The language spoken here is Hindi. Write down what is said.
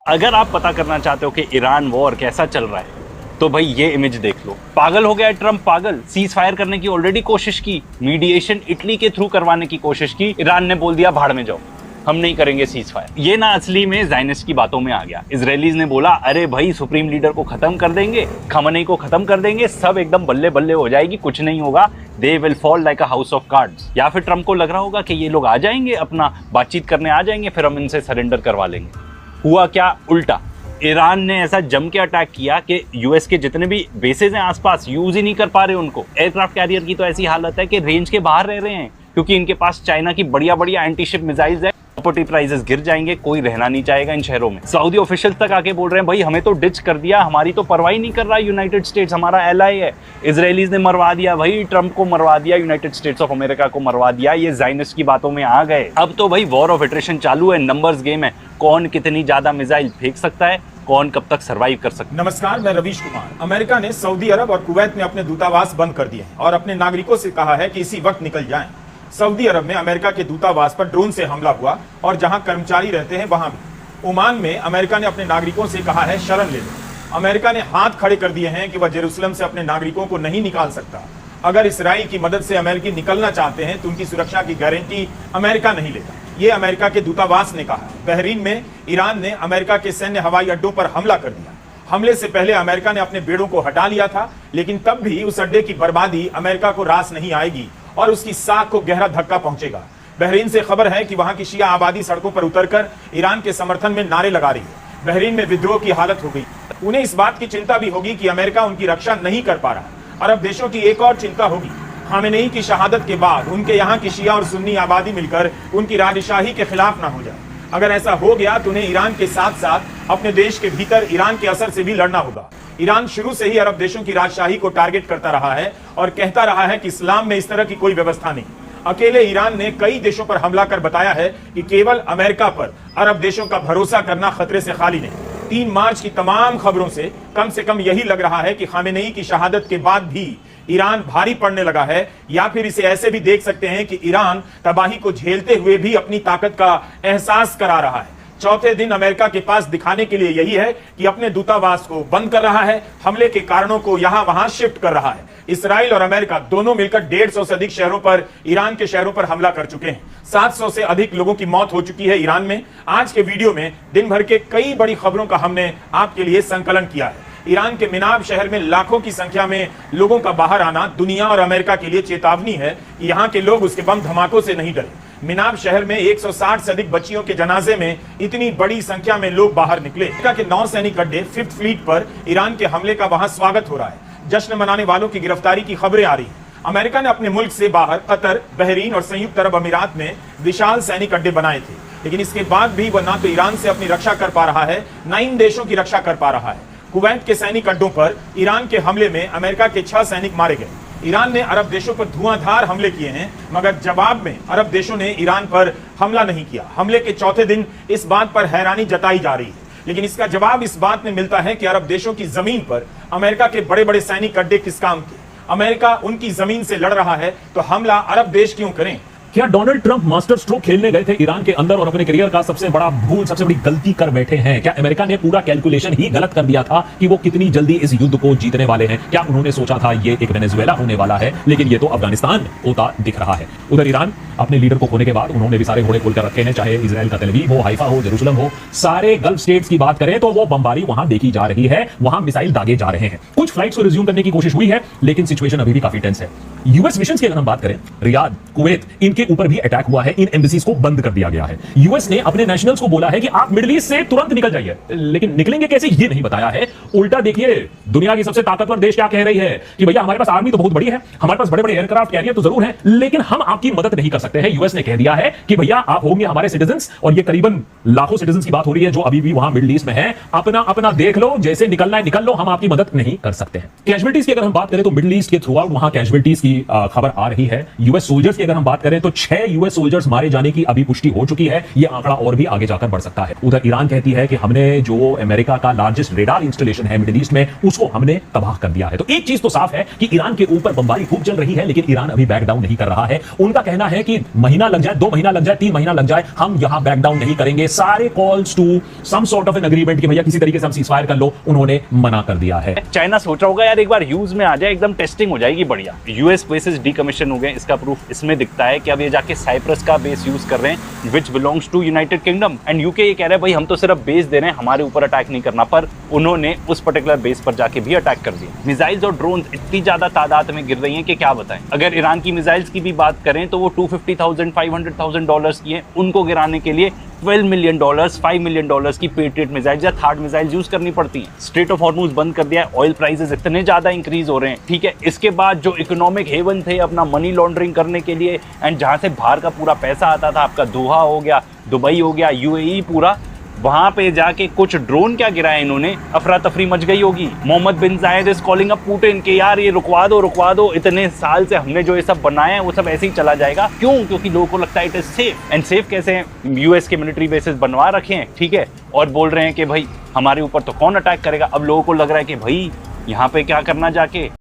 अगर आप पता करना चाहते हो कि ईरान वॉर कैसा चल रहा है तो भाई ये इमेज देख लो। पागल हो गया है ट्रम्प, पागल। सीज फायर करने की ऑलरेडी कोशिश की, मीडिएशन इटली के थ्रू करवाने की कोशिश की, ईरान ने बोल दिया भाड़ में जाओ, हम नहीं करेंगे सीज फायर। ये ना असली में ज़ायनिस्ट की बातों में आ गया। इजरायलीज ने बोला अरे भाई सुप्रीम लीडर को खत्म कर देंगे, खमनेई को खत्म कर देंगे, सब एकदम बल्ले बल्ले हो जाएगी, कुछ नहीं होगा, they will fall like a house of cards. या फिर ट्रम्प को लग रहा होगा कि ये लोग आ जाएंगे, अपना बातचीत करने आ जाएंगे, फिर हम इनसे सरेंडर करवा लेंगे। हुआ क्या, उल्टा। ईरान ने ऐसा जम के अटैक किया कि यूएस के जितने भी बेसेस हैं आसपास यूज ही नहीं कर पा रहे उनको। एयरक्राफ्ट कैरियर की तो ऐसी हालत है कि रेंज के बाहर रह रहे हैं, क्योंकि इनके पास चाइना की बढ़िया बढ़िया एंटी शिप मिसाइल्स है। प्रॉपर्टी प्राइसेस गिर जाएंगे, कोई रहना नहीं चाहेगा इन शहरों में। सऊदी ऑफिशियल तक आके बोल रहे हैं भाई हमें तो डिच कर दिया, हमारी तो परवाही नहीं कर रहा, यूनाइटेड स्टेट्स हमारा एलाई है। इजरायलीज ने मरवा दिया भाई, ट्रम्प को मरवा दिया, यूनाइटेड स्टेट्स ऑफ अमेरिका को मरवा दिया, ये ज़ायनिस्ट की बातों में आ गए। अब तो भाई वॉर ऑफ एट्रिशन चालू है, नंबर्स गेम है, कौन कितनी ज्यादा मिसाइल फेंक सकता है, कौन कब तक सर्वाइव कर सकता है। नमस्कार, मैं रवीश कुमार। अमेरिका ने सऊदी अरब और कुवैत में अपने दूतावास बंद कर दिए हैं और अपने नागरिकों से कहा है कि इसी वक्त निकल जाएं। सऊदी अरब में अमेरिका के दूतावास पर ड्रोन से हमला हुआ और जहां कर्मचारी रहते हैं वहां भी। ओमान में अमेरिका ने अपने नागरिकों से कहा है शरण ले लो। अमेरिका ने हाथ खड़े कर दिए हैं कि वह जेरूसलम से अपने नागरिकों को नहीं निकाल सकता। अगर इसराइल की मदद से अमेरिकी निकलना चाहते हैं तो उनकी सुरक्षा की गारंटी अमेरिका नहीं लेता, ये अमेरिका के दूतावास ने कहा। बहरीन में ईरान ने अमेरिका के सैन्य हवाई अड्डों पर हमला कर दिया। हमले से पहले अमेरिका ने अपने बेड़ों को हटा लिया था, लेकिन तब भी उस अड्डे की बर्बादी अमेरिका को रास नहीं आएगी और उसकी साख को गहरा धक्का पहुंचेगा। बहरीन से खबर है कि वहां की शिया आबादी सड़कों पर उतरकर ईरान के समर्थन में नारे लगा रही है। बहरीन में विद्रोह की हालत हो गई। उन्हें इस बात की चिंता भी होगी कि अमेरिका उनकी रक्षा नहीं कर पा रहा। अरब देशों की एक और चिंता होगी, खामेनेई की शहादत के बाद उनके यहाँ की शिया और सुन्नी आबादी मिलकर उनकी राजशाही के खिलाफ ना हो जाए। अगर ऐसा हो गया तो उन्हें ईरान के साथ साथ अपने देश के भीतर ईरान के असर से भी लड़ना होगा। ईरान शुरू से ही अरब देशों की राजशाही को टारगेट करता रहा है और कहता रहा है कि इस्लाम में इस तरह की कोई व्यवस्था नहीं। अकेले ईरान ने कई देशों पर हमला कर बताया है कि केवल अमेरिका पर अरब देशों का भरोसा करना खतरे से खाली नहीं। 3 मार्च की तमाम खबरों से कम यही लग रहा है कि खामेनेई की शहादत के बाद भी ईरान भारी पड़ने लगा है, या फिर इसे ऐसे भी देख सकते हैं कि ईरान तबाही को झेलते हुए भी अपनी ताकत का एहसास करा रहा है। चौथे दिन अमेरिका के पास दिखाने के लिए यही है कि अपने दूतावास को बंद कर रहा है, हमले के कारणों को यहां वहां शिफ्ट कर रहा है। इसराइल और अमेरिका दोनों मिलकर 150 से अधिक शहरों पर, ईरान के शहरों पर हमला कर चुके हैं। 700 से अधिक लोगों की मौत हो चुकी है ईरान में। आज के वीडियो में दिन भर के कई बड़ी खबरों का हमने आपके लिए संकलन किया है। ईरान के मिनाब शहर में लाखों की संख्या में लोगों का बाहर आना दुनिया और अमेरिका के लिए चेतावनी है कि यहाँ के लोग उसके बम धमाकों से नहीं डरे। मिनाब शहर में 160 से अधिक बच्चियों के जनाजे में इतनी बड़ी संख्या में लोग बाहर निकले। अमेरिका के 9 सैनिक अड्डे 5th फ्लीट पर ईरान के हमले का वहां स्वागत हो रहा है। जश्न मनाने वालों की गिरफ्तारी की खबरें आ रही हैं। अमेरिका ने अपने मुल्क से बाहर कतर, बहरीन और संयुक्त अरब अमीरात में विशाल सैनिक अड्डे बनाए थे, लेकिन इसके बाद भी वह ना तो ईरान से अपनी रक्षा कर पा रहा है, न इन देशों की रक्षा कर पा रहा है। कुवैत के सैनिक अड्डों पर ईरान के हमले में अमेरिका के 6 सैनिक मारे गए। ईरान ने अरब देशों पर धुआंधार हमले किए हैं, मगर जवाब में अरब देशों ने ईरान पर हमला नहीं किया। हमले के चौथे दिन इस बात पर हैरानी जताई जा रही है, लेकिन इसका जवाब इस बात में मिलता है कि अरब देशों की जमीन पर अमेरिका के बड़े बड़े सैनिक अड्डे किस काम के। अमेरिका उनकी जमीन से लड़ रहा है तो हमला अरब देश क्यों करें। क्या डोनाल्ड ट्रंप मास्टर स्ट्रोक खेलने गए थे ईरान के अंदर और अपने करियर का सबसे बड़ा भूल, सबसे बड़ी गलती कर बैठे हैं? क्या अमेरिका ने पूरा कैलकुलेशन ही गलत कर दिया था कि वो कितनी जल्दी इस युद्ध को जीतने वाले हैं? क्या उन्होंने सोचा था ये एक वेनेजुएला होने वाला है, लेकिन ये तो अफगानिस्तान होता दिख रहा है। उधर ईरान अपने लीडर को खोने के बाद उन्होंने भी सारे घोड़े खोल कर रखे हैं, चाहे इजराइल का तेल अवीव हो, हाइफा हो, जेरूसलम हो, सारे गल्फ स्टेट्स की बात करें तो वो बमबारी वहां देखी जा रही है, वहां मिसाइल दागे जा रहे हैं। कुछ फ्लाइट्स को रिज्यूम करने की कोशिश हुई है, लेकिन सिचुएशन अभी भी काफी टेंस है। यूएस मिशन की अगर हम बात करें, रियाद, कुवैत, इनके ऊपर भी अटैक हुआ है, इन एम्बेसीज को बंद कर दिया गया है। यूएस ने अपने नेशनल्स को बोला है कि आप मिडिल ईस्ट से तुरंत निकल जाइए, लेकिन निकलेंगे कैसे ये नहीं बताया है। उल्टा देखिए, दुनिया की सबसे ताकतवर देश क्या कह रही है कि भैया हमारे पास आर्मी तो बहुत बड़ी है, हमारे पास बड़े बड़े एयरक्राफ्ट कैरियर तो जरूर है, लेकिन हम आपकी मदद नहीं कर सकते हैं। यूएस ने कह दिया है कि भैया आप होंगे हमारे सिटीजन्स, और ये करीबन लाखों सिटीजन्स की बात हो रही है जो अभी भी वहां मिडिल ईस्ट में है। अपना अपना देख लो, जैसे निकलना है निकल लो, हम आपकी मदद नहीं कर सकते हैं। कैजुअलिटीज की अगर हम बात करें तो मिडिल ईस्ट के थ्रू आउट वहां कैजुअलिटीज की खबर आ रही है। यूएस सोल्जर्स की अगर हम बात करें तो तो 6 यूएस सोल्जर्स मारे जाने की अभी पुष्टि हो चुकी है। यह आंकड़ा और भी आगे जाकर बढ़ सकता है। उधर ईरान कहती है कि हमने जो अमेरिका का लार्जेस्ट रेडार इंस्टॉलेशन है मिडिल ईस्ट में, उसको हमने तबाह कर दिया है। तो एक चीज तो साफ है कि ईरान के ऊपर बमबारी खूब चल रही है, लेकिन ईरान अभी बैक डाउन नहीं कर रहा है। उनका कहना है कि महीना लग जाए, 2 महीना लग जाए, 3 महीना लग जाए, हम यहां बैक डाउन नहीं करेंगे। सारे calls to some sort of an agreement कि भैया किसी तरीके से हम सीजफायर कर लो, उन्होंने मना कर दिया है। चाइना सोच रहा होगा यार एक बार यूज में आ जाए, एकदम टेस्टिंग हो जाएगी बढ़िया। यूएस बेसेस डीकमीशन हो गए, इसका प्रूफ इसमें दिखता है कि अब ये जाके साइप्रस का बेस यूज कर रहे हैं, which belongs to United Kingdom. And UK ये कह रहा है भाई हम तो सिर्फ बेस दे रहे हैं, हमारे ऊपर अटैक नहीं करना, पर उन्होंने उस पर्टिकुलर बेस पर जाके भी अटैक कर दिया। मिसाइल्स और ड्रोन इतनी ज्यादा तादाद में गिर रही हैं कि क्या बताएं। अगर ईरान की मिसाइल्स की भी बात करें तो वो 250,000 $500,000 की हैं। उनको गिराने के लिए $12 मिलियन, $5 मिलियन की पेट्रियट मिसाइल्स या थर्ड मिसाइल्स यूज करनी पड़ती हैं। स्ट्रेट ऑफ हॉर्मुज बंद कर दिया है, ऑयल प्राइसेस इतने ज्यादा इंक्रीज हो रहे हैं, ठीक है। इसके बाद जो इकोनॉमिक हेवन थे अपना मनी लॉन्ड्रिंग करने के लिए, एंड जहां से बाहर का पूरा पैसा आता था, आपका दोहा हो गया, दुबई हो गया, यूएई पूरा, वहां पे जाके कुछ ड्रोन क्या गिराया इन्होंने, अफरा तफरी मच गई होगी। मोहम्मद बिन जायद इज कॉलिंग अप पुतिन कि यार ये रुकवा दो, इतने साल से हमने जो ये सब बनाया है वो सब ऐसे ही चला जाएगा। क्यों? क्योंकि लोगों को लगता है it is safe. And safe कैसे है? यूएस के मिलिट्री बेसिस बनवा रखे हैं, ठीक है, और बोल रहे हैं कि भाई हमारे ऊपर तो कौन अटैक करेगा। अब लोगों को लग रहा है कि भाई यहाँ पे क्या करना जाके।